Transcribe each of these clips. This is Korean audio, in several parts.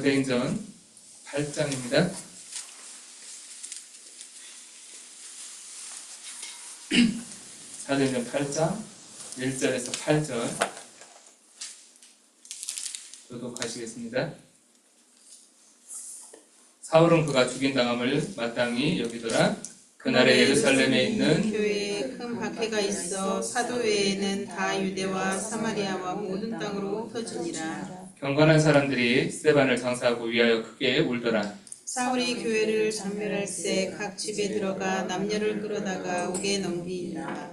사도행전 8장입니다. 사도행전 8장 1절에서 8절 교독하시겠습니다. 사울은 그가 죽임당함을 마땅히 여기더라. 그날에 예루살렘에 있는 교회에 큰 박해가 있어 사도 외에는 다 유대와 사마리아와 모든 땅으로 흩어지니라. 경건한 사람들이 스데반을 장사하고 위하여 크게 울더라. 사울이 교회를 전멸할세 각 집에 들어가 남녀를 끌어다가 옥에 넘기니라.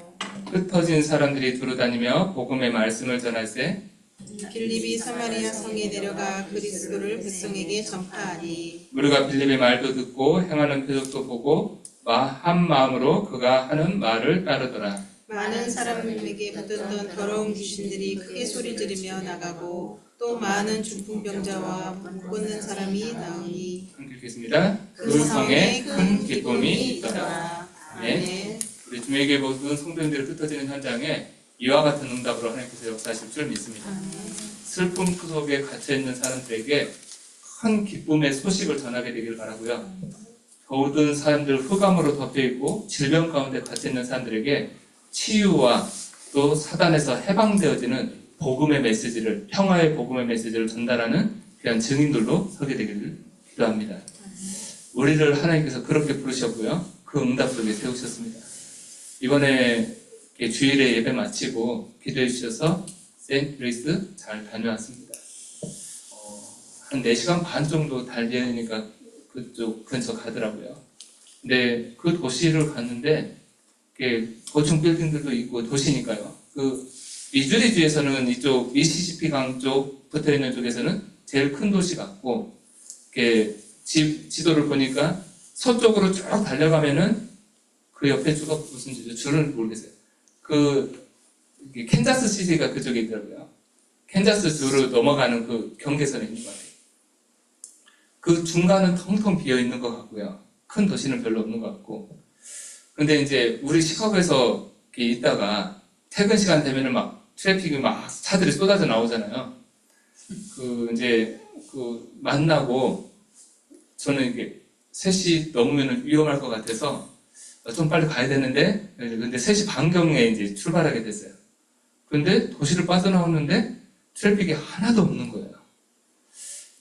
흩어진 사람들이 두루다니며 복음의 말씀을 전할세 빌립이 사마리아 성에 내려가 그리스도를 백성에게 전파하니 우리가 빌립의 말도 듣고 행하는 표적도 보고 한 마음으로 그가 하는 말을 따르더라. 많은 사람에게 붙었던 더러운 귀신들이 크게 소리 지르며 나가고 또 많은 중풍병자와 못 걷는 사람이 나오니 읽겠습니다. 그 성에 큰 기쁨이 있더라. 네. 우리 주님에게 모든 성도님들이 흩어지는 현장에 이와 같은 응답으로 하나님께서 역사하실 줄 믿습니다. 슬픔 속에 갇혀있는 사람들에게 큰 기쁨의 소식을 전하게 되길 바라고요. 모든 사람들 흑암으로 덮여있고 질병 가운데 갇혀있는 사람들에게 치유와 또 사단에서 해방되어지는 복음의 메시지를, 평화의 복음의 메시지를 전달하는 귀한 증인들로 서게 되기를 기도합니다. 우리를 하나님께서 그렇게 부르셨고요. 그 응답 속에 세우셨습니다. 이번에 주일에 예배 마치고 기도해 주셔서 세인트 루이스 잘 다녀왔습니다. 한 4시간 반 정도 달리니까 그쪽 근처 가더라고요. 근데 그 도시를 갔는데 고층 빌딩들도 있고 도시니까요. 그 미주리주에서는 이쪽 미시시피 강 쪽 붙어있는 쪽에서는 제일 큰 도시 같고 지도를 보니까 서쪽으로 쭉 달려가면은 그 옆에 주가 무슨 줄은 모르겠어요. 캔자스 시티가 그쪽에 있더라고요. 캔자스 주로 넘어가는 그 경계선에 있는 것 같아요. 그 중간은 텅텅 비어 있는 것 같고요. 큰 도시는 별로 없는 것 같고. 근데 이제 우리 시카고에서 있다가 퇴근 시간 되면은 막 트래픽이 막 차들이 쏟아져 나오잖아요. 만나고 저는 이게 3시 넘으면 위험할 것 같아서 좀 빨리 가야 되는데, 근데 3시 반경에 이제 출발하게 됐어요. 근데 도시를 빠져나오는데 트래픽이 하나도 없는 거예요.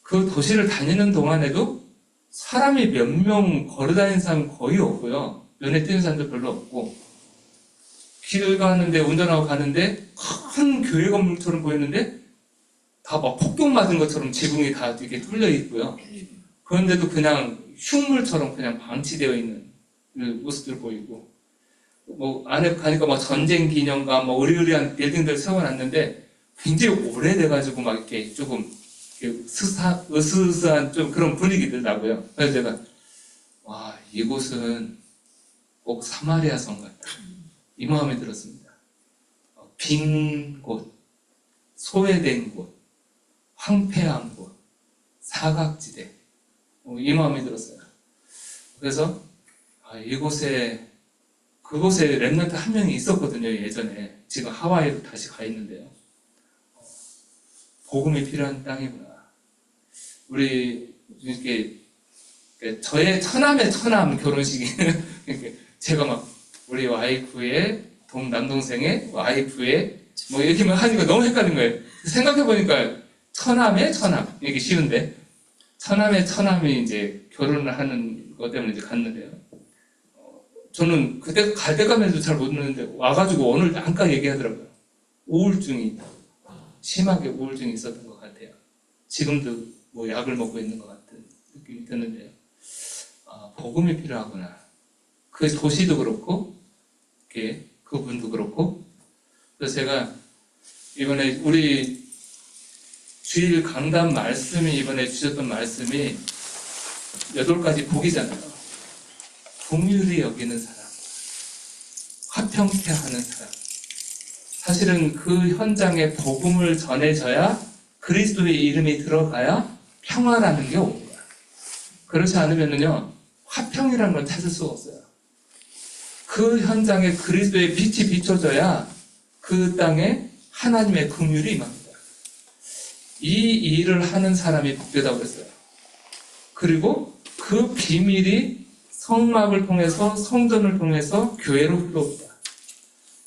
그 도시를 다니는 동안에도 사람이 몇 명 걸어다니는 사람은 거의 없고요. 눈에 띄는 사람도 별로 없고, 길 가는데, 운전하고 가는데 큰 교회 건물처럼 보이는데 다 막 폭격 맞은 것처럼 지붕이 다 이렇게 뚫려 있고요. 그런데도 그냥 흉물처럼 그냥 방치되어 있는 모습들 보이고, 안에 가니까 막 전쟁 기념관, 의리의리한 빌딩들 세워놨는데 굉장히 오래돼가지고 막 이렇게 조금 으스스한 좀 그런 분위기들 나고요. 그래서 제가, 이곳은 꼭 사마리아 성 같다. 이 마음이 들었습니다. 빈 곳, 소외된 곳, 황폐한 곳, 사각지대. 이 마음이 들었어요. 그래서 그곳에 랩런트 한 명이 있었거든요, 예전에. 지금 하와이로 다시 가 있는데요. 복음이 필요한 땅이구나. 우리, 저의 처남의 처남 결혼식에는, 제가 우리 와이프의 남동생의 와이프의, 이렇게만 하니까 너무 헷갈린 거예요. 생각해보니까, 처남의 처남. 이게 쉬운데, 처남의 처남이 이제 결혼을 하는 것 때문에 이제 갔는데요. 저는 그때 갈 때까지도 잘 모르는데 와가지고 오늘 잠깐 얘기하더라고요. 우울증이 심하게 우울증이 있었던 것 같아요. 지금도 약을 먹고 있는 것 같은 느낌이 드는데요. 복음이 필요하구나. 그 도시도 그렇고 그분도 그렇고. 그래서 제가 이번에 우리 주일 강단 말씀이 이번에 주셨던 말씀이 8가지 복이잖아요. 긍휼히 여기는 사람, 화평케 하는 사람. 사실은 그 현장에 복음을 전해져야 그리스도의 이름이 들어가야 평화라는 게 옵니다. 그렇지 않으면요, 화평이라는 걸 찾을 수가 없어요. 그 현장에 그리스도의 빛이 비춰져야 그 땅에 하나님의 긍휼이 임합니다. 이 일을 하는 사람이 복되다고 그랬어요. 그리고 그 비밀이 성막을 통해서 성전을 통해서 교회로 흘러옵니다.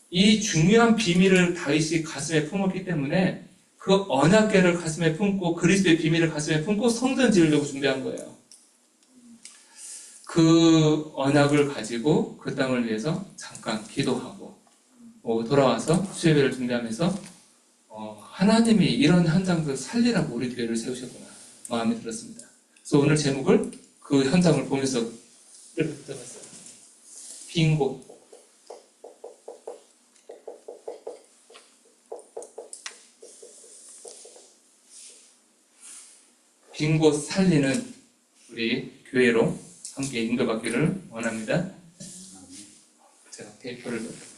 이 중요한 비밀을 다윗이 가슴에 품었기 때문에 그 언약궤를 가슴에 품고 그리스도의 비밀을 가슴에 품고 성전 지으려고 준비한 거예요. 그 언약을 가지고 그 땅을 위해서 잠깐 기도하고 돌아와서 수요예배를 준비하면서 하나님이 이런 현장들 살리라고 우리 교회를 세우셨구나 마음이 들었습니다. 그래서 오늘 제목을 그 현장을 보면서 이렇게 붙여봤어요. 빈 곳. 빈 곳 살리는 우리 교회로 함께 인도받기를 원합니다. 제가 대표를 넣을게요.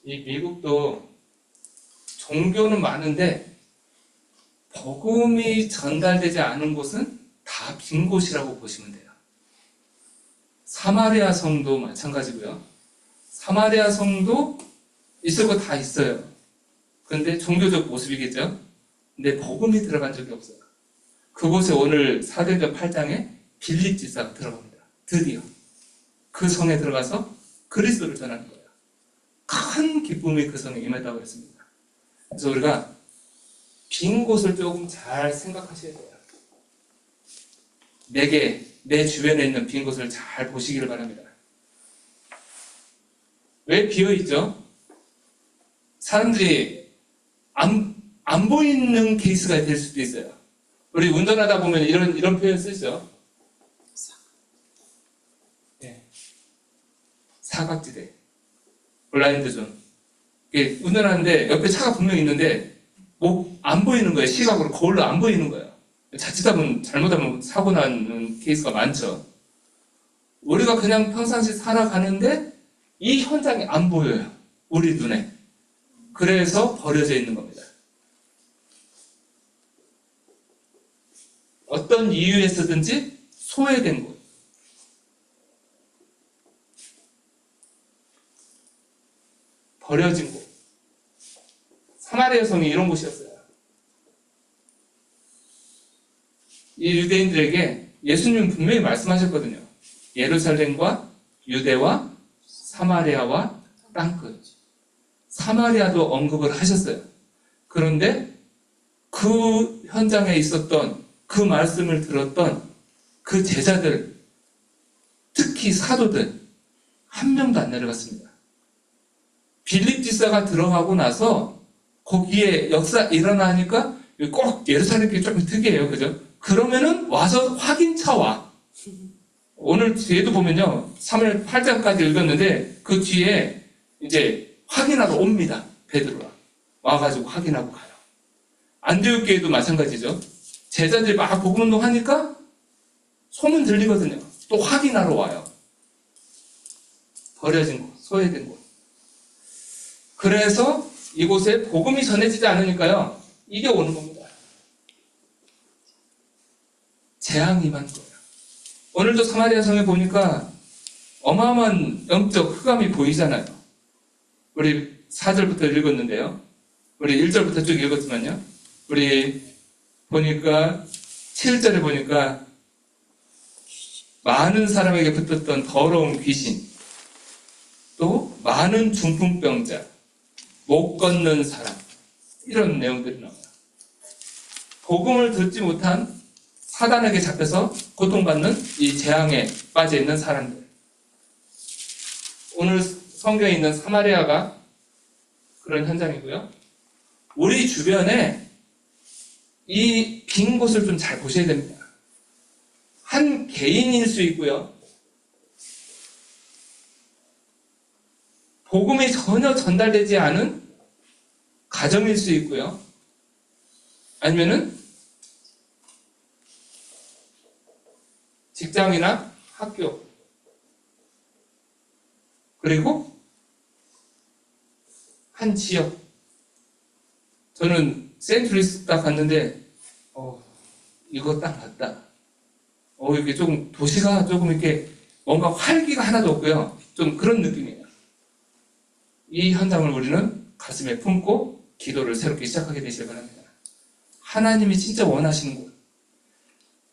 이 미국도 종교는 많은데 복음이 전달되지 않은 곳은 다 빈 곳이라고 보시면 돼요. 사마리아 성도 마찬가지고요. 사마리아 성도 있을 거 다 있어요. 그런데 종교적 모습이겠죠. 근데 복음이 들어간 적이 없어요. 그곳에 오늘 사도행전 8장에 빌립 지사가 들어갑니다. 드디어 그 성에 들어가서 그리스도를 전하는 거예요. 큰 기쁨이 그 성에 임했다고 했습니다. 그래서 우리가 빈 곳을 조금 잘 생각하셔야 돼요. 내 주변에 있는 빈 곳을 잘 보시기를 바랍니다. 왜 비어있죠? 사람들이 안 보이는 케이스가 될 수도 있어요. 우리 운전하다 보면 이런 표현 쓰죠. 네. 사각지대. 블라인드 존. 운전하는데 옆에 차가 분명히 있는데 안 보이는 거예요. 시각으로 거울로 안 보이는 거예요. 자칫하면 잘못하면 사고 나는 케이스가 많죠. 우리가 그냥 평상시 살아가는데 이 현장이 안 보여요. 우리 눈에. 그래서 버려져 있는 겁니다. 어떤 이유에서든지 소외된 곳. 버려진 곳. 사마리아 성이 이런 곳이었어요. 이 유대인들에게 예수님은 분명히 말씀하셨거든요. 예루살렘과 유대와 사마리아와 땅끝. 사마리아도 언급을 하셨어요. 그런데 그 현장에 있었던 그 말씀을 들었던 그 제자들, 특히 사도들 한 명도 안 내려갔습니다. 빌립 지사가 들어가고 나서 거기에 역사 일어나니까 꼭 예루살렘 조금 특이해요. 그죠? 그러면은 와서 확인차 와. 오늘 뒤에도 보면요. 3월 8장까지 읽었는데 그 뒤에 이제 확인하러 옵니다. 베드로가. 와가지고 확인하고 가요. 안디옥 교회도 마찬가지죠. 제자들이 막 복음운동 하니까 소문 들리거든요. 또 확인하러 와요. 버려진 곳, 소외된 곳. 그래서 이곳에 복음이 전해지지 않으니까요. 이게 오는 겁니다. 재앙이 임한 거예요. 오늘도 사마리아 성에 보니까 어마어마한 영적 흑암이 보이잖아요. 우리 4절부터 읽었는데요. 우리 1절부터 쭉 읽었지만요. 우리 보니까 7절에 보니까 많은 사람에게 붙었던 더러운 귀신, 또 많은 중풍병자, 못 걷는 사람, 이런 내용들이 나와요. 복음을 듣지 못한 사단에게 잡혀서 고통받는 이 재앙에 빠져 있는 사람들. 오늘 성경에 있는 사마리아가 그런 현장이고요. 우리 주변에 이 빈 곳을 좀 잘 보셔야 됩니다. 한 개인일 수 있고요. 복음이 전혀 전달되지 않은 가정일 수 있고요. 아니면은 직장이나 학교, 그리고 한 지역. 저는 세인트루이스 딱 갔는데 이거 딱 맞다. 이게 조금 도시가 조금 이렇게 뭔가 활기가 하나도 없고요. 좀 그런 느낌이에요. 이 현장을 우리는 가슴에 품고 기도를 새롭게 시작하게 되시길 바랍니다. 하나님이 진짜 원하시는 곳.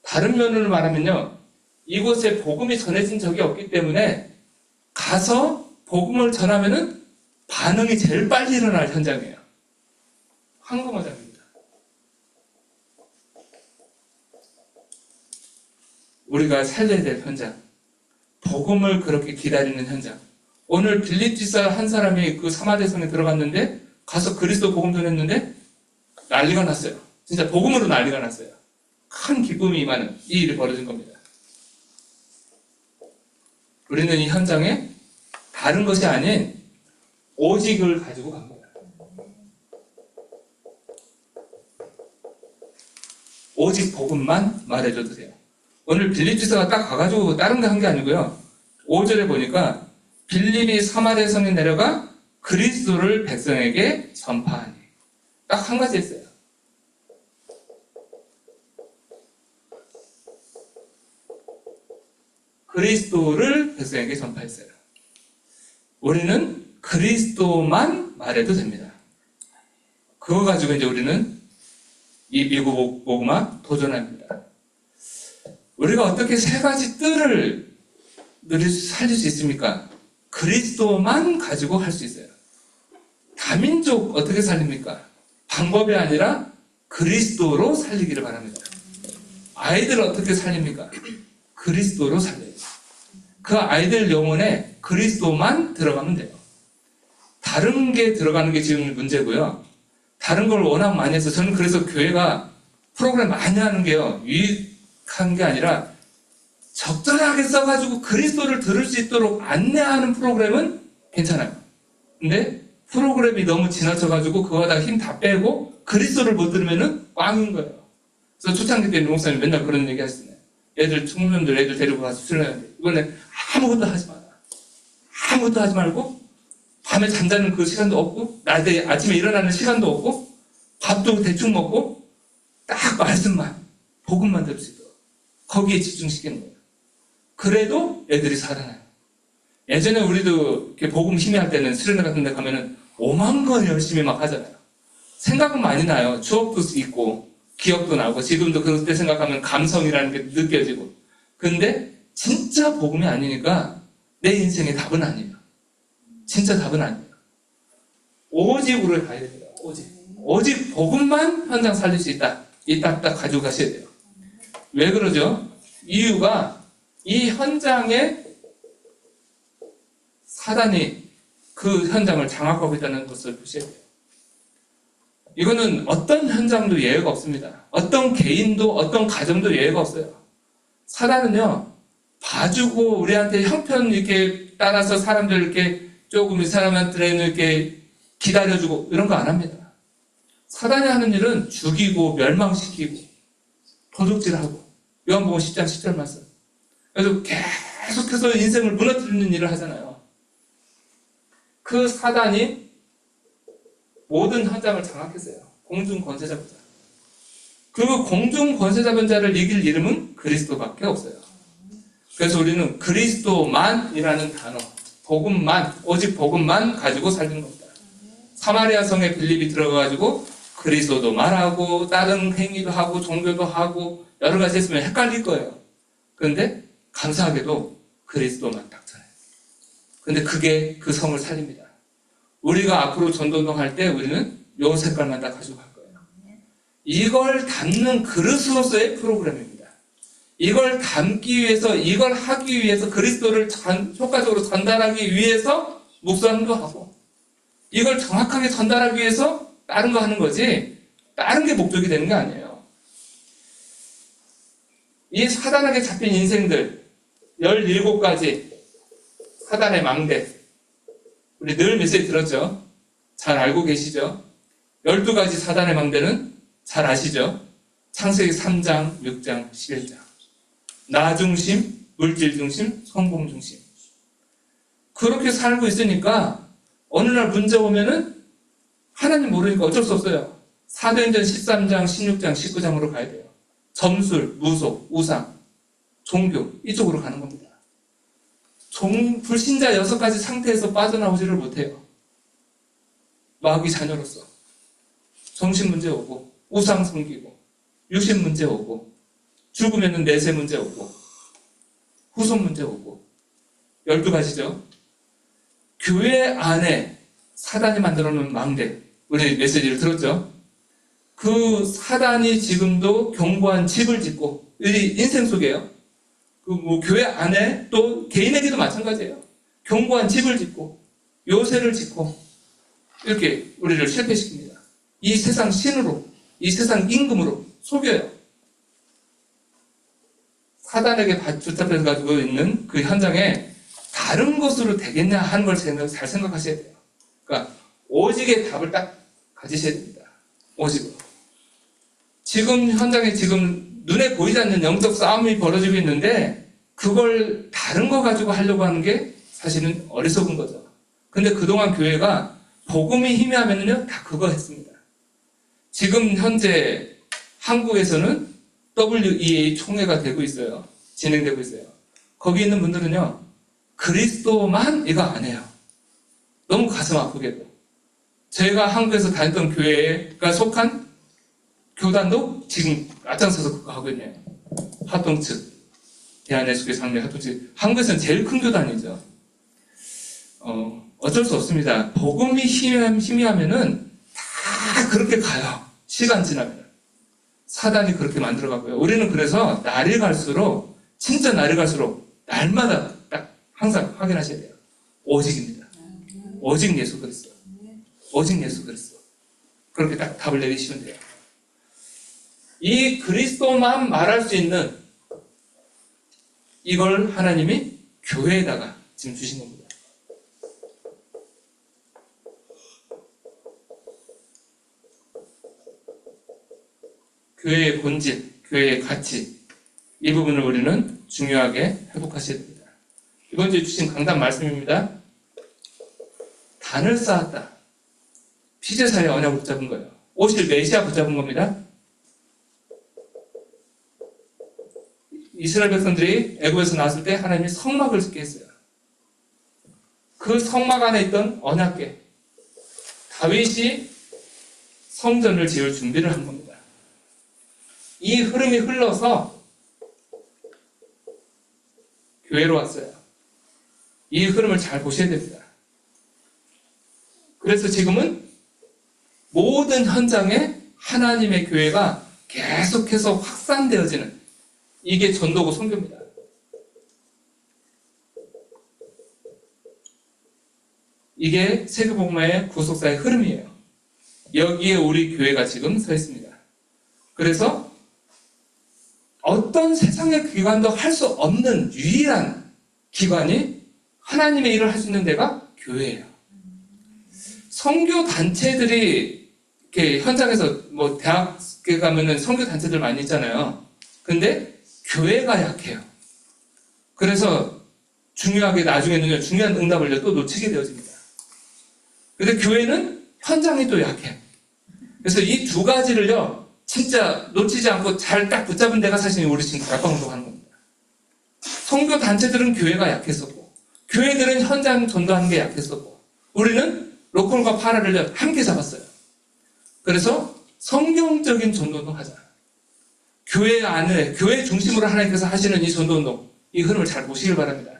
다른 면으로 말하면요, 이곳에 복음이 전해진 적이 없기 때문에 가서 복음을 전하면은 반응이 제일 빨리 일어날 현장이에요. 황금어장입니다. 우리가 살려야 될 현장, 복음을 그렇게 기다리는 현장. 오늘 빌립지사 한 사람이 그 사마리아성에 들어갔는데 가서 그리스도 복음 전했는데 난리가 났어요. 진짜 복음으로 난리가 났어요. 큰 기쁨이 임하는 이 일이 벌어진 겁니다. 우리는 이 현장에 다른 것이 아닌 오직을 가지고 갑니다. 오직 복음만 말해줘도 돼요. 오늘 빌립지서가 딱 가가지고 다른 거 한 게 아니고요. 5절에 보니까 빌립이 사마리아 성에 내려가 그리스도를 백성에게 전파하니. 딱 한 가지 했어요. 그리스도를 백성에게 전파했어요. 우리는 그리스도만 말해도 됩니다. 그거 가지고 이제 우리는 이 미국 복음화 도전합니다. 우리가 어떻게 세 가지 뜰을 살릴 수 있습니까? 그리스도만 가지고 할 수 있어요. 다민족 어떻게 살립니까? 방법이 아니라 그리스도로 살리기를 바랍니다. 아이들 어떻게 살립니까? 그리스도로 살려요. 그 아이들 영혼에 그리스도만 들어가면 돼요. 다른 게 들어가는 게 지금 문제고요. 다른 걸 워낙 많이 해서 저는 그래서 교회가 프로그램 많이 하는 게요. 유익한 게 아니라 적절하게 써가지고 그리스도를 들을 수 있도록 안내하는 프로그램은 괜찮아요. 근데 프로그램이 너무 지나쳐가지고 그거다 힘 다 빼고 그리스도를 못 들으면은 꽝인 거예요. 그래서 초창기 때 목사님 맨날 그런 얘기 하시잖아요. 애들, 청년들 애들 데리고 가서 수련하는데 이번에 아무것도 하지 마라. 아무것도 하지 말고 밤에 잠자는 그 시간도 없고 낮에 아침에 일어나는 시간도 없고 밥도 대충 먹고 딱 말씀만 복음만 들을 수 있도록 거기에 집중시키는 거예요. 그래도 애들이 살아나요. 예전에 우리도 이렇게 복음 힘이 할 때는 수련회 같은 데 가면은 오만 건 열심히 막 하잖아요. 생각은 많이 나요. 추억도 있고 기억도 나고 지금도 그때 생각하면 감성이라는 게 느껴지고. 근데 진짜 복음이 아니니까 내 인생의 답은 아니에요. 진짜 답은 아니에요. 오직으로 가야 됩니다. 오직 복음만 현장 살릴 수 있다. 이 딱 가지고 가셔야 돼요. 왜 그러죠? 이유가 이 현장에 사단이 그 현장을 장악하고 있다는 것을 보셔야 돼요. 이거는 어떤 현장도 예외가 없습니다. 어떤 개인도 어떤 가정도 예외가 없어요. 사단은요, 봐주고 우리한테 형편 이렇게 따라서 사람들 이렇게 조금 이 사람한테는 이렇게 기다려주고 이런 거 안 합니다. 사단이 하는 일은 죽이고 멸망시키고 도둑질하고 요한복음 10장 10절 말씀. 그래서 계속해서 인생을 무너뜨리는 일을 하잖아요. 그 사단이 모든 현장을 장악했어요. 공중 권세 잡은 자. 그 공중 권세 잡은 자를 이길 이름은 그리스도밖에 없어요. 그래서 우리는 그리스도만이라는 단어, 복음만, 오직 복음만 가지고 살는 겁니다. 사마리아 성에 빌립이 들어가가지고 그리스도도 말하고 다른 행위도 하고 종교도 하고 여러 가지 했으면 헷갈릴 거예요. 그런데 감사하게도 그리스도만 딱 전해요. 근데 그게 그 성을 살립니다. 우리가 앞으로 전도운동 할 때 우리는 요 색깔만 다 가지고 갈 거예요. 이걸 담는 그릇으로서의 프로그램입니다. 이걸 담기 위해서, 이걸 하기 위해서 그리스도를 효과적으로 전달하기 위해서 묵상도 하고 이걸 정확하게 전달하기 위해서 다른 거 하는 거지 다른 게 목적이 되는 게 아니에요. 이 사단에게 잡힌 인생들 17가지 사단의 망대 우리 늘 메시지 들었죠? 잘 알고 계시죠? 12가지 사단의 망대는 잘 아시죠? 창세기 3장, 6장, 11장 나 중심, 물질 중심, 성공 중심 그렇게 살고 있으니까 어느 날 문제 오면은 하나님 모르니까 어쩔 수 없어요. 사도행전 13장, 16장, 19장으로 가야 돼요. 점술, 무속, 우상, 종교 이쪽으로 가는 겁니다. 불신자 6가지 상태에서 빠져나오지를 못해요. 마귀 자녀로서 정신 문제 오고, 우상 섬기고, 육신 문제 오고, 죽으면 내세 문제 오고, 후손 문제 오고, 12가지죠. 교회 안에 사단이 만들어 놓은 망대, 우리 메시지를 들었죠? 그 사단이 지금도 견고한 집을 짓고, 이 인생 속에요. 교회 안에 또 개인에게도 마찬가지예요. 견고한 집을 짓고, 요새를 짓고, 이렇게 우리를 실패시킵니다. 이 세상 신으로, 이 세상 임금으로 속여요. 사단에게 붙잡혀 가지고 있는 그 현장에 다른 것으로 되겠냐 하는 걸 잘 생각하셔야 돼요. 그러니까 오직의 답을 딱 가지셔야 됩니다. 오직으로. 지금 현장에 지금 눈에 보이지 않는 영적 싸움이 벌어지고 있는데 그걸 다른 거 가지고 하려고 하는 게 사실은 어리석은 거죠. 근데 그동안 교회가 복음이 희미하면요 다 그거 했습니다. 지금 현재 한국에서는 WEA 총회가 되고 있어요. 진행되고 있어요. 거기 있는 분들은요 그리스도만 이거 안 해요. 너무 가슴 아프게도. 제가 한국에서 다녔던 교회가 속한 교단도 지금 앞장서서 그거 하고 있네요. 합동측, 대한예수교 장례 합동측. 한국에서는 제일 큰 교단이죠. 어쩔 수 없습니다. 복음이 희미하면은 다 그렇게 가요. 시간 지나면. 사단이 그렇게 만들어가고요. 우리는 그래서 날이 갈수록, 진짜 날이 갈수록 날마다 딱 항상 확인하셔야 돼요. 오직입니다. 오직 예수 그리스도. 오직 예수 그리스도. 그렇게 딱 답을 내리시면 돼요. 이 그리스도만 말할 수 있는 이걸 하나님이 교회에다가 지금 주신 겁니다. 교회의 본질, 교회의 가치, 이 부분을 우리는 중요하게 회복하셔야 됩니다. 이번 주에 주신 강단 말씀입니다. 단을 쌓았다. 피제사의 언약을 붙잡은 거예요. 오실 메시아 붙잡은 겁니다. 이스라엘 백성들이 애굽에서 나왔을 때 하나님이 성막을 짓게 했어요. 그 성막 안에 있던 언약궤, 다윗이 성전을 지을 준비를 한 겁니다. 이 흐름이 흘러서 교회로 왔어요. 이 흐름을 잘 보셔야 됩니다. 그래서 지금은 모든 현장에 하나님의 교회가 계속해서 확산되어지는 이게 전도고 선교입니다. 이게 세계복음화의 구속사의 흐름이에요. 여기에 우리 교회가 지금 서 있습니다. 그래서 어떤 세상의 기관도 할 수 없는 유일한 기관이 하나님의 일을 할 수 있는 데가 교회예요. 선교 단체들이 이렇게 현장에서 뭐 대학에 가면은 선교 단체들 많이 있잖아요. 근데 교회가 약해요. 그래서 중요하게 나중에는요 중요한 응답을 또 놓치게 되어집니다. 근데 교회는 현장이 또 약해요. 그래서 이 두 가지를요 진짜 놓치지 않고 잘 딱 붙잡은 데가 사실 우리 지금 다락방송 하는 겁니다. 선교 단체들은 교회가 약했었고 교회들은 현장 전도하는 게 약했었고 우리는 로컬과 파라를 함께 잡았어요. 그래서 성경적인 전도운동 하자. 교회 안에 교회 중심으로 하나님께서 하시는 이 전도운동 이 흐름을 잘 보시길 바랍니다.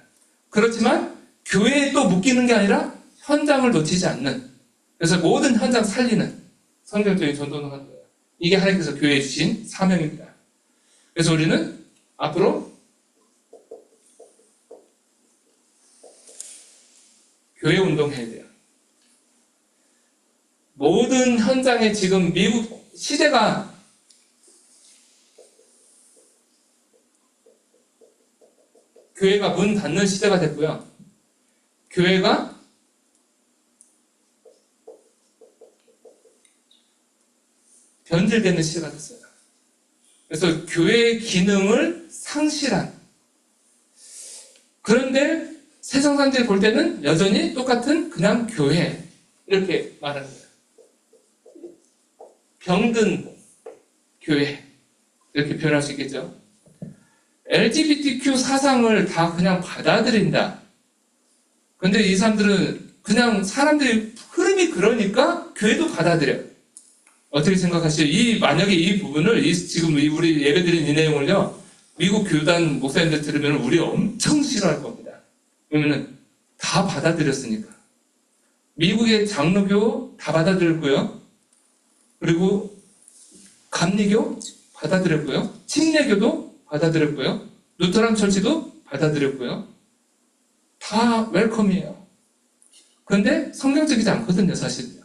그렇지만 교회에 또 묶이는 게 아니라 현장을 놓치지 않는 그래서 모든 현장 살리는 성경적인 전도운동 하는 거예요. 이게 하나님께서 교회에 주신 사명입니다. 그래서 우리는 앞으로 교회 운동해야 돼요. 모든 현장에 지금 미국 시대가 교회가 문 닫는 시대가 됐고요. 교회가 변질되는 시대가 됐어요. 그래서 교회의 기능을 상실한 그런데 세상 사람들이 볼 때는 여전히 똑같은 그냥 교회 이렇게 말하는 거예요. 병든 교회 이렇게 표현할 수 있겠죠. LGBTQ 사상을 다 그냥 받아들인다. 근데 이 사람들은 그냥 사람들이 흐름이 흐름이 그러니까 교회도 받아들여요. 어떻게 생각하시죠? 만약에 이 부분을, 지금 우리 예배드린 이 내용을요, 미국 교단 목사님들 들으면 우리 엄청 싫어할 겁니다. 왜냐면 다 받아들였으니까. 미국의 장로교 다 받아들였고요. 그리고 감리교 받아들였고요. 침례교도 받아들였고요. 루터란 철치도 받아들였고요. 다 웰컴이에요. 그런데 성경적이지 않거든요, 사실은요.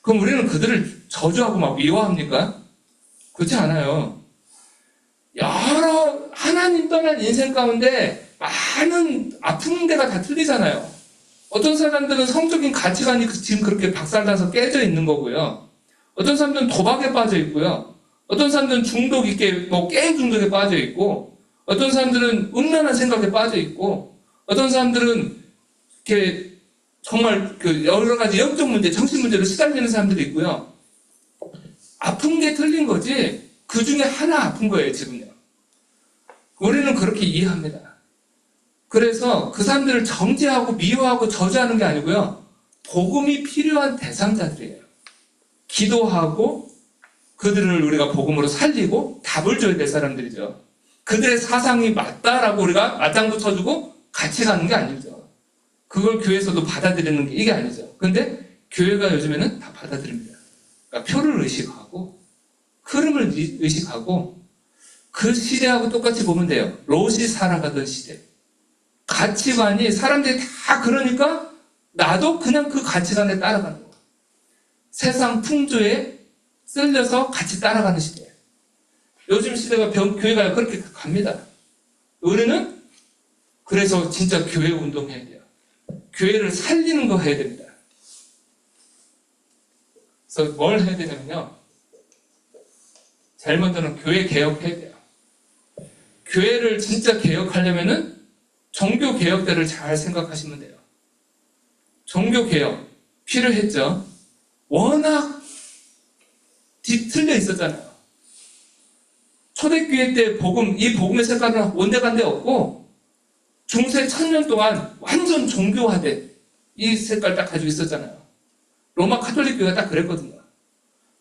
그럼 우리는 그들을 저주하고 막 미워합니까? 그렇지 않아요. 여러 하나님 떠난 인생 가운데 많은 아픈 데가 다 틀리잖아요. 어떤 사람들은 성적인 가치관이 지금 그렇게 박살나서 깨져 있는 거고요. 어떤 사람들은 도박에 빠져 있고요. 어떤 사람들은 중독 있게, 게임 중독에 빠져 있고, 어떤 사람들은 음란한 생각에 빠져 있고, 어떤 사람들은 이렇게 정말 여러 가지 영적 문제, 정신 문제로 시달리는 사람들이 있고요. 아픈 게 틀린 거지, 그 중에 하나 아픈 거예요, 지금요. 우리는 그렇게 이해합니다. 그래서 그 사람들을 정죄하고 미워하고 저주하는 게 아니고요. 복음이 필요한 대상자들이에요. 기도하고 그들을 우리가 복음으로 살리고 답을 줘야 될 사람들이죠. 그들의 사상이 맞다라고 우리가 맞장구 쳐주고 같이 가는 게 아니죠. 그걸 교회에서도 받아들이는 게 이게 아니죠. 근데 교회가 요즘에는 다 받아들입니다. 그러니까 표를 의식하고 흐름을 의식하고 그 시대하고 똑같이 보면 돼요. 롯이 살아가던 시대. 가치관이 사람들이 다 그러니까 나도 그냥 그 가치관에 따라가는 거예요. 세상 풍조에 쓸려서 같이 따라가는 시대예요. 요즘 시대가 교회가 그렇게 갑니다. 우리는 그래서 진짜 교회 운동해야 돼요. 교회를 살리는 거 해야 됩니다. 그래서 뭘 해야 되냐면요. 제일 먼저는 교회 개혁해야 돼요. 교회를 진짜 개혁하려면은 종교 개혁대를 잘 생각하시면 돼요. 종교 개혁 필요했죠. 워낙 뒤틀려 있었잖아요. 초대교회 때 이 복음의 색깔은 온데간데 없고 중세 1000년 동안 완전 종교화된 이 색깔 딱 가지고 있었잖아요. 로마 카톨릭 교회가 딱 그랬거든요.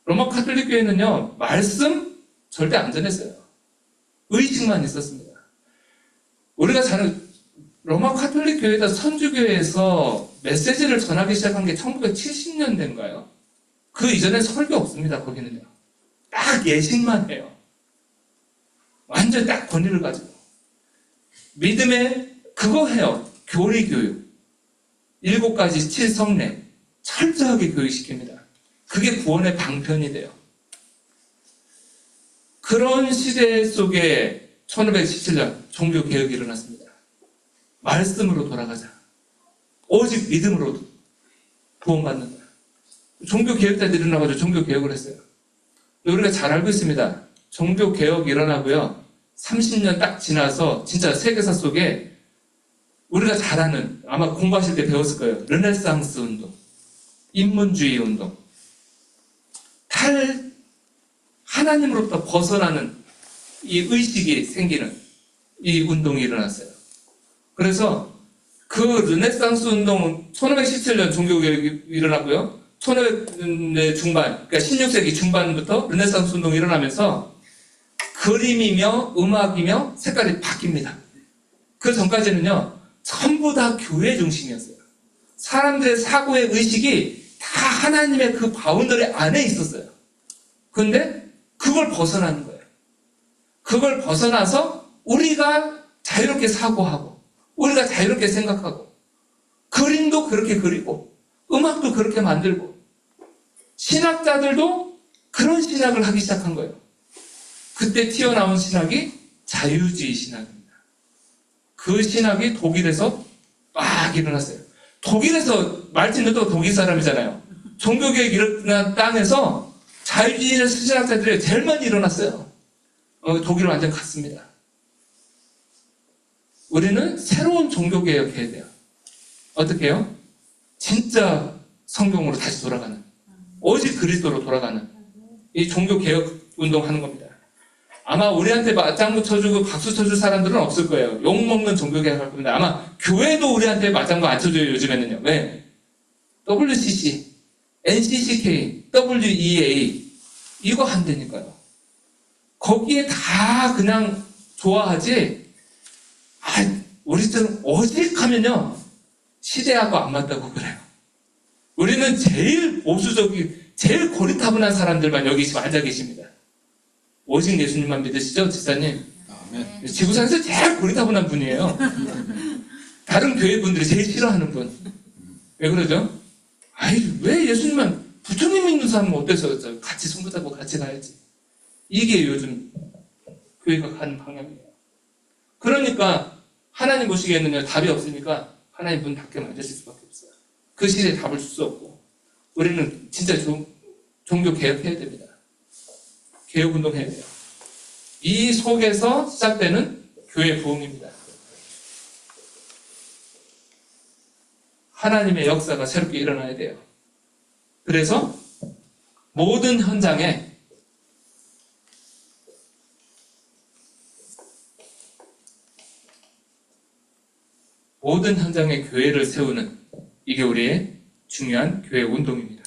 로마 카톨릭 교회는요, 말씀 절대 안 전했어요. 의식만 있었습니다. 우리가 로마 카톨릭 교회에다 선주교회에서 메시지를 전하기 시작한 게 1970년대인가요? 그 이전에 설교 없습니다, 거기는요. 딱 예식만 해요. 완전 딱 권위를 가지고. 믿음에 그거 해요. 교리교육. 7가지 7성례. 철저하게 교육시킵니다. 그게 구원의 방편이 돼요. 그런 시대 속에 1517년 종교개혁이 일어났습니다. 말씀으로 돌아가자. 오직 믿음으로 구원받는다. 종교개혁자들이 일어나가지고 종교개혁을 했어요. 우리가 잘 알고 있습니다. 종교개혁이 일어나고요. 30년 딱 지나서 진짜 세계사 속에 우리가 잘 아는, 아마 공부하실 때 배웠을 거예요. 르네상스 운동, 인문주의 운동, 하나님으로부터 벗어나는 이 의식이 생기는 이 운동이 일어났어요. 그래서 그 르네상스 운동은 1517년 종교개혁이 일어나고요. 1500년대 중반, 그러니까 16세기 중반부터 르네상스 운동이 일어나면서 그림이며 음악이며 색깔이 바뀝니다. 그 전까지는요, 전부 다 교회 중심이었어요. 사람들의 사고의 의식이 다 하나님의 그 바운더리 안에 있었어요. 근데 그걸 벗어나는 거예요. 그걸 벗어나서 우리가 자유롭게 사고하고, 우리가 자유롭게 생각하고, 그림도 그렇게 그리고, 음악도 그렇게 만들고, 신학자들도 그런 신학을 하기 시작한 거예요. 그때 튀어나온 신학이 자유주의 신학입니다. 그 신학이 독일에서 막 일어났어요. 독일에서 말틴 루터 독일 사람이잖아요. 종교개혁이 일어난 땅에서 자유주의 신학자들이 제일 많이 일어났어요. 독일은 완전 갔습니다. 우리는 새로운 종교개혁 해야 돼요. 어떻게 해요? 진짜 성경으로 다시 돌아가는, 오직 그리스도로 돌아가는 이 종교개혁 운동하는 겁니다. 아마 우리한테 맞장구 쳐주고 박수 쳐줄 사람들은 없을 거예요. 욕먹는 종교개혁 할 겁니다. 아마 교회도 우리한테 맞장구 안 쳐줘요, 요즘에는요. 왜? WCC, NCCK, WEA 이거 한다니까요. 거기에 다 그냥 좋아하지. 우리처럼 어색하면요 시대하고 안 맞다고 그래요. 우리는 제일 보수적인, 제일 고리타분한 사람들만 여기 지금 앉아 계십니다. 오직 예수님만 믿으시죠, 집사님? 아멘. 지구상에서 제일 고리타분한 분이에요. 다른 교회 분들이 제일 싫어하는 분. 왜 그러죠? 왜 예수님만, 부처님 믿는 사람은 어때서 같이 손붙잡고 같이 가야지. 이게 요즘 교회가 가는 방향이에요. 그러니까 하나님 보시기에는요 답이 없으니까 하나님 문 닫게 만드실 수밖에 없어요. 그 시대에 답을 줄 수 없고 우리는 진짜 종교 개혁해야 됩니다. 개혁운동 해야 돼요. 이 속에서 시작되는 교회 부흥입니다. 하나님의 역사가 새롭게 일어나야 돼요. 그래서 모든 현장에 교회를 세우는 이게 우리의 중요한 교회 운동입니다.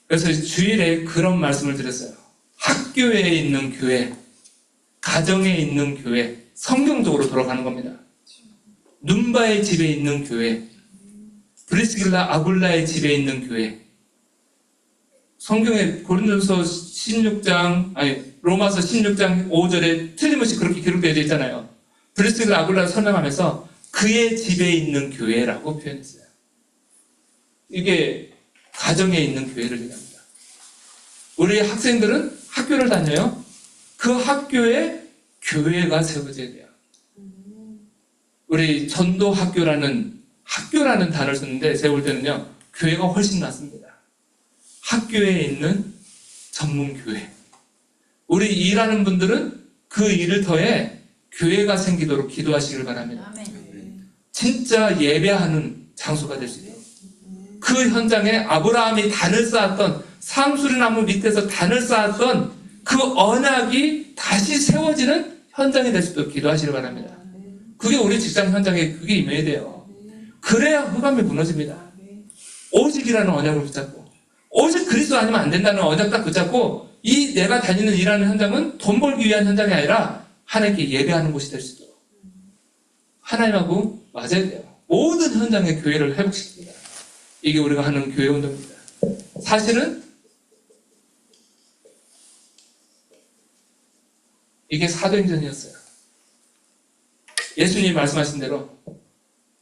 그래서 주일에 그런 말씀을 드렸어요. 학교에 있는 교회, 가정에 있는 교회, 성경적으로 돌아가는 겁니다. 눈바의 집에 있는 교회, 브리스길라 아굴라의 집에 있는 교회. 성경에 고린도서 16장, 로마서 16장 5절에 틀림없이 그렇게 기록되어 있잖아요. 브리스길라 아굴라를 설명하면서 그의 집에 있는 교회라고 표현했어요. 이게 가정에 있는 교회를 얘기합니다. 우리 학생들은 학교를 다녀요. 그 학교에 교회가 세워져야 돼요. 우리 전도학교라는 단어를 썼는데 세울 때는요 교회가 훨씬 낫습니다. 학교에 있는 전문교회. 우리 일하는 분들은 그 일을 더해 교회가 생기도록 기도하시길 바랍니다. 진짜 예배하는 장소가 될 수 있도록. 그 현장에 아브라함이 단을 쌓았던, 상수리나무 밑에서 단을 쌓았던 그 언약이 다시 세워지는 현장이 될 수 있도록 기도하시길 바랍니다. 그게 우리 직장 현장에 그게 임해야 돼요. 그래야 흑암이 무너집니다. 오직이라는 언약을 붙잡고, 오직 그리스도 아니면 안 된다는 언약 딱 붙잡고, 이 내가 다니는 일하는 현장은 돈 벌기 위한 현장이 아니라 하나님께 예배하는 곳이 될 수 있도록 하나님하고 맞아야 돼요. 모든 현장의 교회를 회복시킵니다. 이게 우리가 하는 교회 운동입니다. 사실은 이게 사도행전이었어요. 예수님이 말씀하신 대로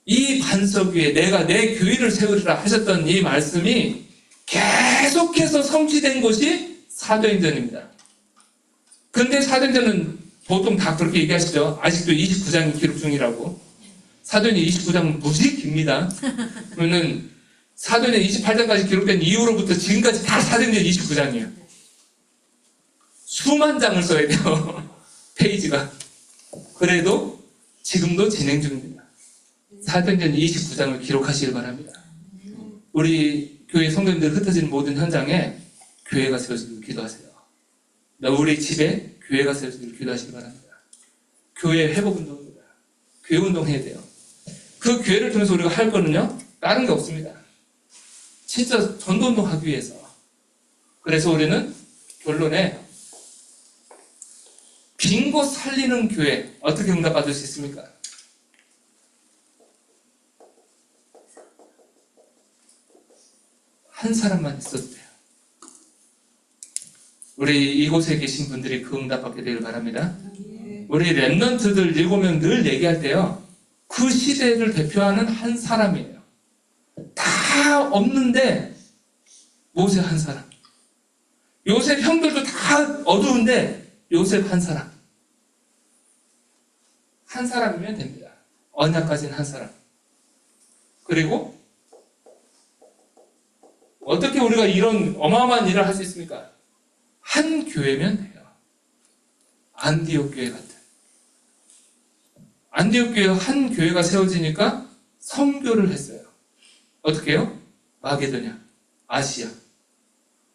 이 반석 위에 내가 내 교회를 세우리라 하셨던 이 말씀이 계속해서 성취된 곳이 사도행전입니다. 그런데 사도행전은 보통 다 그렇게 얘기하시죠. 아직도 29장이 기록 중이라고. 사도행전 29장은 무지 깁니다. 그러면은 사도행전 28장까지 기록된 이후로부터 지금까지 다 사도행전 29장이에요. 수만 장을 써야 돼요. 페이지가. 그래도 지금도 진행 중입니다. 사도행전 29장을 기록하시길 바랍니다. 우리 교회 성도님들 흩어진 모든 현장에 교회가 세워지길 기도하세요. 우리 집에 교회가 세워지길 기도하시기 바랍니다. 교회 회복운동입니다. 교회 운동해야 돼요. 그 교회를 통해서 우리가 할 거는요 다른 게 없습니다. 진짜 전도운동 하기 위해서. 그래서 우리는 결론에 빈 곳 살리는 교회 어떻게 응답받을 수 있습니까? 한 사람만 있어도 돼요. 우리 이곳에 계신 분들이 그 응답받게 되길 바랍니다. 우리 랩런트들 7명 늘 얘기할 때요 그 시대를 대표하는 한 사람이에요. 다 없는데 모세 한 사람. 요셉 형들도 다 어두운데 요셉 한 사람. 한 사람이면 됩니다. 언약까지는 한 사람. 그리고 어떻게 우리가 이런 어마어마한 일을 할 수 있습니까? 한 교회면 돼요. 안디옥 교회 같은. 안디옥 교회 한 교회가 세워지니까 선교를 했어요. 어떻게 해요? 마게도냐, 아시아.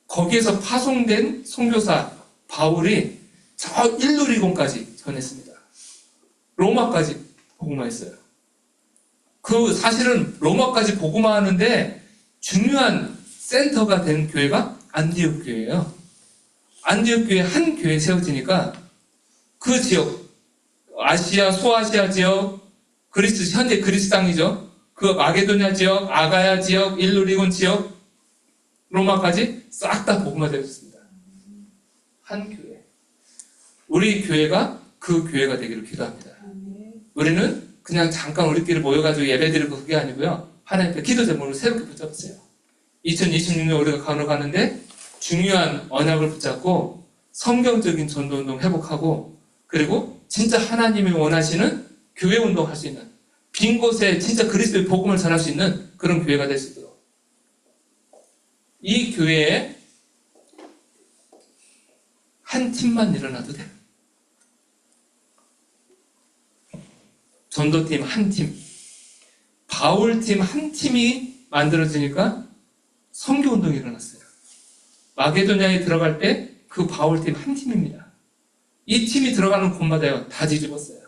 거기에서 파송된 선교사 바울이 저 일루리곤까지 전했습니다. 로마까지 복음화했어요. 그 사실은 로마까지 복음화하는데 중요한 센터가 된 교회가 안디옥 교회예요. 안디옥 교회 한 교회 세워지니까 그 지역, 아시아, 소아시아 지역, 그리스, 현재 그리스 땅이죠. 그 마게도냐 지역, 아가야 지역, 일루리곤 지역, 로마까지 싹 다 복음화되었습니다. 한 교회. 우리 교회가 그 교회가 되기를 기도합니다. 우리는 그냥 잠깐 우리끼리 모여가지고 예배드리고 그게 아니고요. 하나님 앞에 기도 제목을 새롭게 붙잡았어요. 2026년 우리가 걸어가는데 중요한 언약을 붙잡고 성경적인 전도운동 회복하고 그리고 진짜 하나님이 원하시는 교회 운동할 수 있는 빈 곳에 진짜 그리스도의 복음을 전할 수 있는 그런 교회가 될 수 있도록 이 교회에 한 팀만 일어나도 돼요. 전도팀 한 팀, 바울팀 한 팀이 만들어지니까 선교운동이 일어났어요. 마게도냐에 들어갈 때 그 바울팀 한 팀입니다. 이 팀이 들어가는 곳마다요 다 뒤집었어요.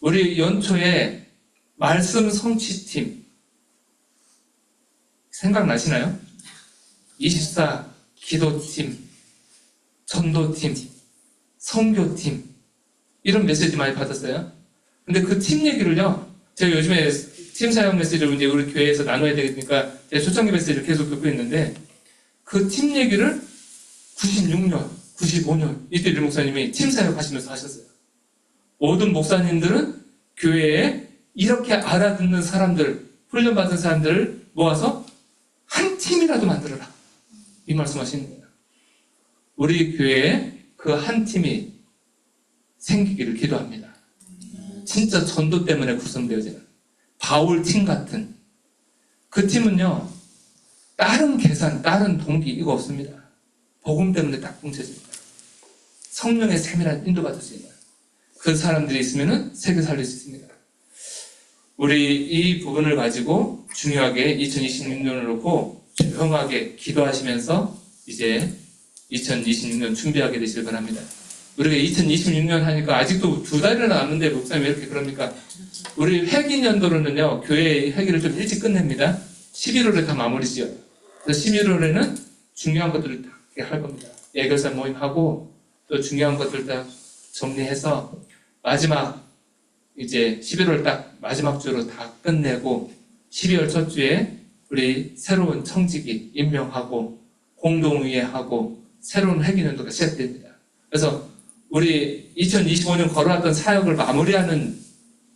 우리 연초에 말씀 성취팀 생각나시나요? 24 기도팀, 전도팀, 선교팀 이런 메시지 많이 받았어요. 근데 그 팀 얘기를요 제가 요즘에 팀 사역 메시지를 이제 우리 교회에서 나눠야 되니까 제가 초창기 메시지를 계속 듣고 있는데 그 팀 얘기를 96년, 95년 이때 류 목사님이 팀 사역 하시면서 하셨어요. 모든 목사님들은 교회에 이렇게 알아듣는 사람들, 훈련받은 사람들을 모아서 한 팀이라도 만들어라. 이 말씀하시는 거예요. 우리 교회에 그 한 팀이 생기기를 기도합니다. 진짜 전도 때문에 구성되어지는 바울 팀 같은 그 팀은요 다른 계산, 다른 동기 이거 없습니다. 복음 때문에 딱 뭉쳐집니다. 성령의 세밀한 인도받을 수 있는 그 사람들이 있으면 세계 살릴 수 있습니다. 우리 이 부분을 가지고 중요하게 2026년을 놓고 조용하게 기도하시면서 이제 2026년 준비하게 되시길 바랍니다. 우리가 2026년 하니까 아직도 2달이나 남았는데 목사님 왜 이렇게 그럽니까? 우리 회기년도로는요 교회 회기를 좀 일찍 끝냅니다. 11월에 다 마무리지요. 그래서 11월에는 중요한 것들을 다 할 겁니다. 예결사 모임하고 또 중요한 것들 다 정리해서 마지막 이제 11월 딱 마지막 주로 다 끝내고 12월 첫 주에 우리 새로운 청지기 임명하고 공동의회하고 새로운 회기년도가 시작됩니다. 그래서 우리 2025년 걸어왔던 사역을 마무리하는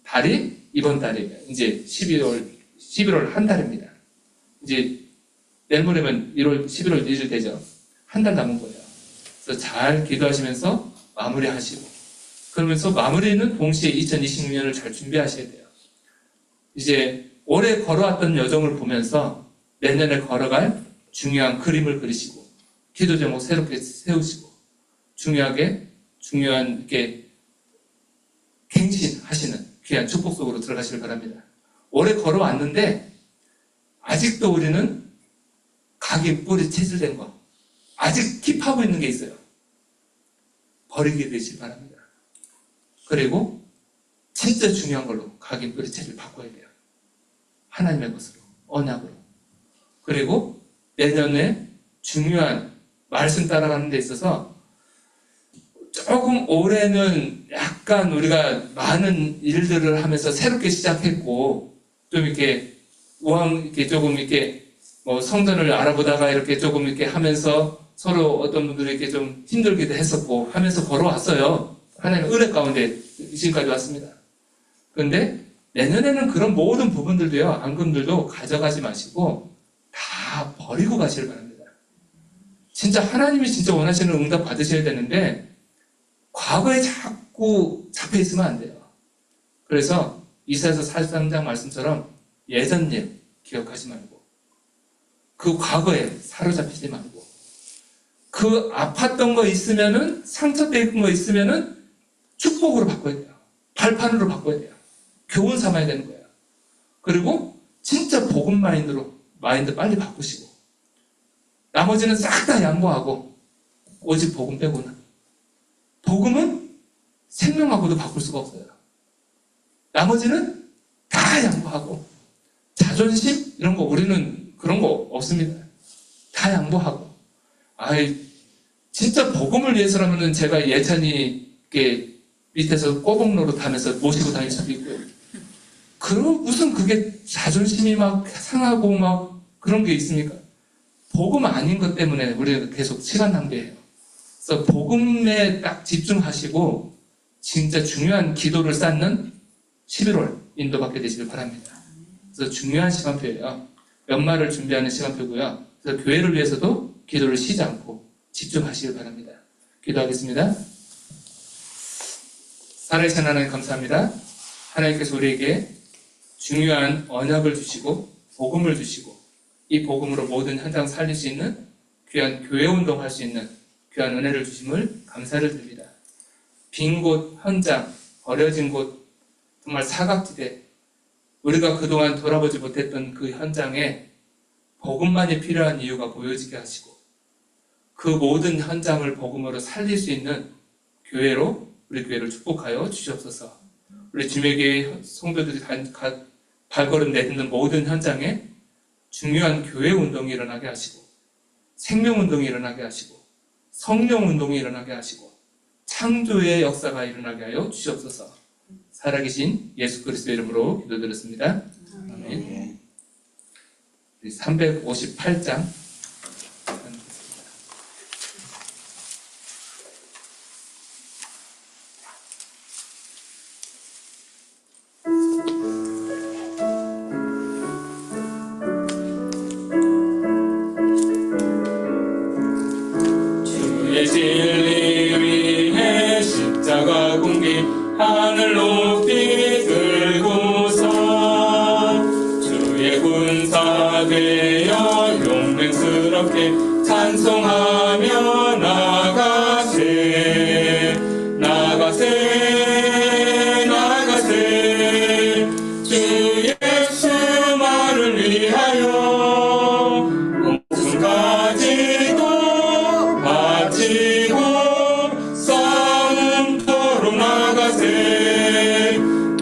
달이 이번 달이에요. 이제 11월 한 달입니다. 이제 내일 모레면 11월 1일 되죠. 한 달 남은 거예요. 그래서 잘 기도하시면서 마무리하시고 그러면서 마무리는 동시에 2026년을 잘 준비하셔야 돼요. 이제 올해 걸어왔던 여정을 보면서 내년에 걸어갈 중요한 그림을 그리시고 기도 제목 새롭게 세우시고 중요한 이렇게 갱신하시는 귀한 축복 속으로 들어가시길 바랍니다. 올해 걸어왔는데 아직도 우리는 각인 뿌리 체질된 거 아직 킵하고 있는 게 있어요. 버리게 되시길 바랍니다. 그리고 진짜 중요한 걸로 각인 뿌리 체질 바꿔야 돼요. 하나님의 것으로 언약으로. 그리고 내년에 중요한 말씀 따라가는 데 있어서 조금 올해는 약간 우리가 많은 일들을 하면서 새롭게 시작했고 좀 이렇게 이렇게 조금 이렇게 뭐 성전을 알아보다가 이렇게 조금 이렇게 하면서 서로 어떤 분들이 이렇게 좀 힘들기도 했었고 하면서 걸어왔어요. 하나님 은혜 가운데 지금까지 왔습니다. 그런데 내년에는 그런 모든 부분들도요, 앙금들도 가져가지 마시고 다 버리고 가시길 바랍니다. 진짜 하나님이 진짜 원하시는 응답 받으셔야 되는데 과거에 자꾸 잡혀 있으면 안 돼요. 그래서 이사야서 43장 말씀처럼 예전 일 기억하지 말고 그 과거에 사로잡히지 말고 그 아팠던 거 있으면은 상처돼 있는 거 있으면은 축복으로 바꿔야 돼요. 발판으로 바꿔야 돼요. 교훈 삼아야 되는 거예요. 그리고 진짜 복음 마인드 빨리 바꾸시고 나머지는 싹 다 양보하고 오직 복음 빼고는 복음은 생명하고도 바꿀 수가 없어요. 나머지는 다 양보하고 자존심 이런 거 우리는 그런 거 없습니다. 다 양보하고. 진짜 복음을 위해서라면은 제가 예찬이 밑에서 꼬북노릇 하면서 모시고 다닐 수도 있고요. 그럼 무슨 그게 자존심이 막 상하고 막 그런 게 있습니까? 복음 아닌 것 때문에 우리가 계속 시간 낭비해요. 그래서 복음에 딱 집중하시고 진짜 중요한 기도를 쌓는 11월 인도받게 되시길 바랍니다. 그래서 중요한 시간표예요. 연말을 준비하는 시간표고요. 그래서 교회를 위해서도 기도를 쉬지 않고 집중하시길 바랍니다. 기도하겠습니다. 살아계신 하나님 감사합니다. 하나님께서 우리에게 중요한 언약을 주시고 복음을 주시고 이 복음으로 모든 현장 살릴 수 있는 귀한 교회 운동할 수 있는 귀한 은혜를 주심을 감사를 드립니다. 빈 곳, 현장, 버려진 곳, 정말 사각지대, 우리가 그동안 돌아보지 못했던 그 현장에 복음만이 필요한 이유가 보여지게 하시고 그 모든 현장을 복음으로 살릴 수 있는 교회로 우리 교회를 축복하여 주시옵소서. 우리 주매교회 성도들이 발걸음 내딛는 모든 현장에 중요한 교회 운동이 일어나게 하시고 생명 운동이 일어나게 하시고 성령 운동이 일어나게 하시고 창조의 역사가 일어나게 하여 주시옵소서. 살아계신 예수 그리스도의 이름으로 기도드렸습니다. 아멘. 358장 주의 진리 위해 십자가 공기 하늘 높이 들고서 주의 군사 되어 용맹스럽게 찬송하며 나가세 주 예수만을 위하여 목숨까지도 바치고 싸움터로 나가세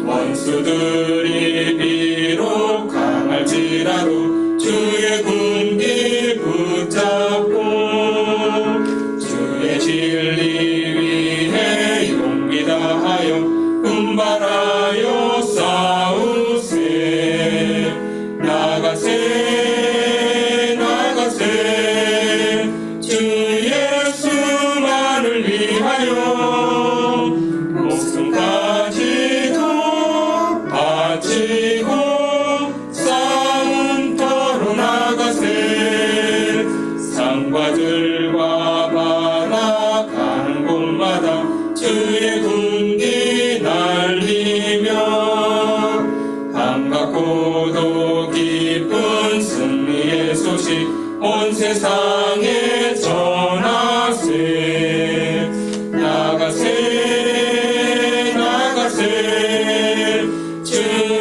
원수들이 비록 강할지라도 주의 군기 붙잡고 주의 진리 위해 용기 다하여 분발하여 싸우세 나가세 주 예수만을 위하여 목숨까지도 바치고 싸움터로 나가세 산과 들과 바다 가는 곳마다 주의 군기 날리며 반갑고도 기쁜 승리의 소식 온 세상에 전하세 나가세 주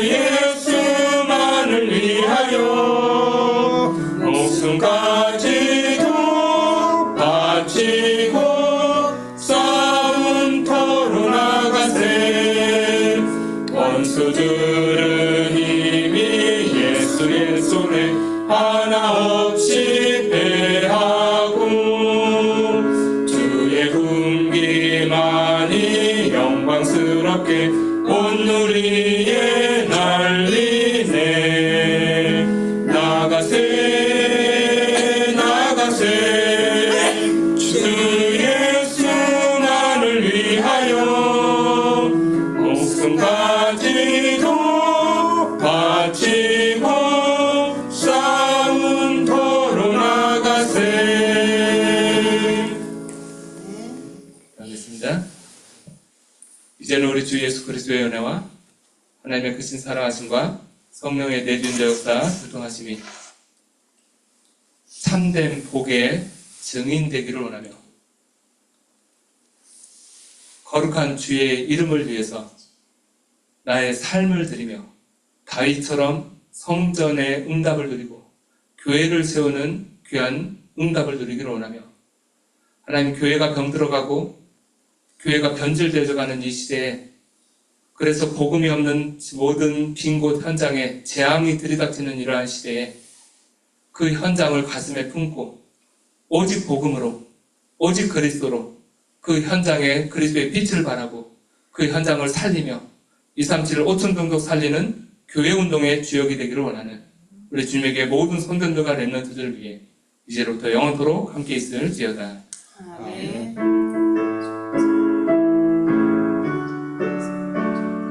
예수만을 위하여 목숨까지도 바치고 싸움터로 나가세 원수들은 이미 예수의 손에 하나 없이 패하고 주의 군기만이 영광스럽게 온 누리에 날리네 나가세 주 예수만을 위하여 목숨까지도 바치고 싸움터로 나가세. 알겠습니다. 이제는 우리 주 예수 그리스도의 은혜와 하나님의 크신 사랑하심과 성령의 내주인자 역사 교통하심이 참된 복의 증인 되기를 원하며 거룩한 주의 이름을 위해서 나의 삶을 드리며 다윗처럼 성전의 응답을 누리고 교회를 세우는 귀한 응답을 누리기를 원하며 하나님 교회가 병들어가고 교회가 변질되어가는 이 시대에 그래서 복음이 없는 모든 빈 곳 현장에 재앙이 들이닥치는 이러한 시대에 그 현장을 가슴에 품고 오직 복음으로, 오직 그리스도로 그 현장에 그리스도의 빛을 발하고 그 현장을 살리며 237을 5천 종족 살리는 교회 운동의 주역이 되기를 원하는 우리 주님에게 모든 성도들과 렘넌트들을 위해 이제로부터 영원토록 함께 있을지어다. 아멘.